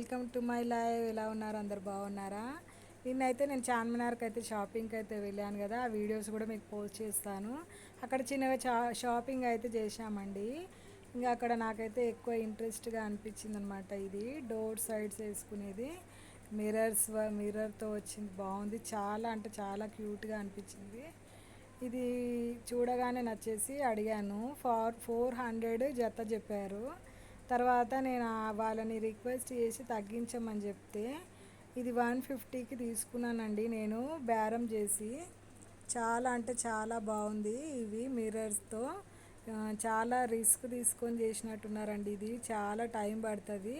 Welcome to my live. ఎలా ఉన్నారు? అందరు బాగున్నారా? నిన్నైతే నేను చార్మినార్కి అయితే షాపింగ్కి అయితే వెళ్ళాను కదా, ఆ వీడియోస్ కూడా మీకు పోస్ట్ చేస్తాను. అక్కడ చిన్నగా షాపింగ్ అయితే చేశామండి. ఇంకా అక్కడ నాకైతే ఎక్కువ ఇంట్రెస్ట్గా అనిపించింది అనమాట. ఇది డోర్ సైడ్స్ వేసుకునేది మిర్రర్తో వచ్చింది, బాగుంది. చాలా అంటే చాలా క్యూట్గా అనిపించింది. ఇది చూడగానే నచ్చేసి అడిగాను. 400 జత చెప్పారు. తర్వాత నేను వాళ్ళని రిక్వెస్ట్ చేసి తగ్గించమని చెప్తే ఇది 150కి తీసుకున్నానండి నేను బేరం చేసి. చాలా అంటే చాలా బాగుంది. ఇవి మిర్రర్స్తో చాలా రిస్క్ తీసుకొని చేసినట్టున్నారండి. ఇది చాలా టైం పడుతుంది.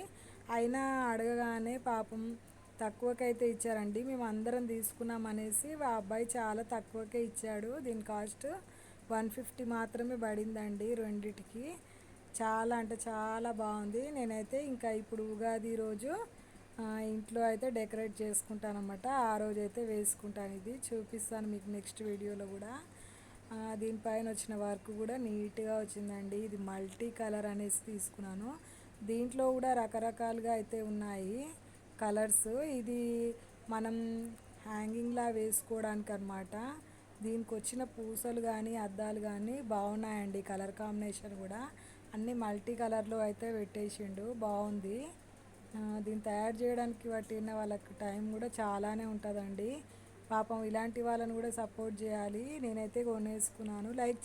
అయినా అడగగానే పాపం తక్కువకైతే ఇచ్చారండి. మేము అందరం తీసుకున్నాం అనేసి ఆ అబ్బాయి చాలా తక్కువకే ఇచ్చాడు. దీని కాస్ట్ 150 మాత్రమే పడిందండి రెండిటికి. చాలా అంటే చాలా బాగుంది. నేనైతే ఇంకా ఇప్పుడు ఉగాది రోజు ఇంట్లో అయితే డెకరేట్ చేసుకుంటాను అన్నమాట. ఆ రోజు అయితే వేసుకుంటాను. ఇది చూపిస్తాను మీకు నెక్స్ట్ వీడియోలో కూడా. దీనిపైన వచ్చిన వర్క్ కూడా నీట్గా వచ్చిందండి. ఇది మల్టీ కలర్ అనేసి తీసుకున్నాను. దీంట్లో కూడా రకరకాలుగా అయితే ఉన్నాయి కలర్స్. ఇది మనం హ్యాంగింగ్లా వేసుకోవడానికి అనమాట. దీనికి వచ్చిన పూసలు కానీ అద్దాలు కానీ బాగున్నాయండి. కలర్ కాంబినేషన్ కూడా అన్నీ మల్టీ కలర్లో అయితే పెట్టేసిండు, బాగుంది. దీన్ని తయారు చేయడానికి పట్టిన వాళ్ళకి టైం కూడా చాలానే ఉంటుందండి. పాపం ఇలాంటి వాళ్ళని కూడా సపోర్ట్ చేయాలి. నేనైతే కొనేసుకున్నాను. లైక్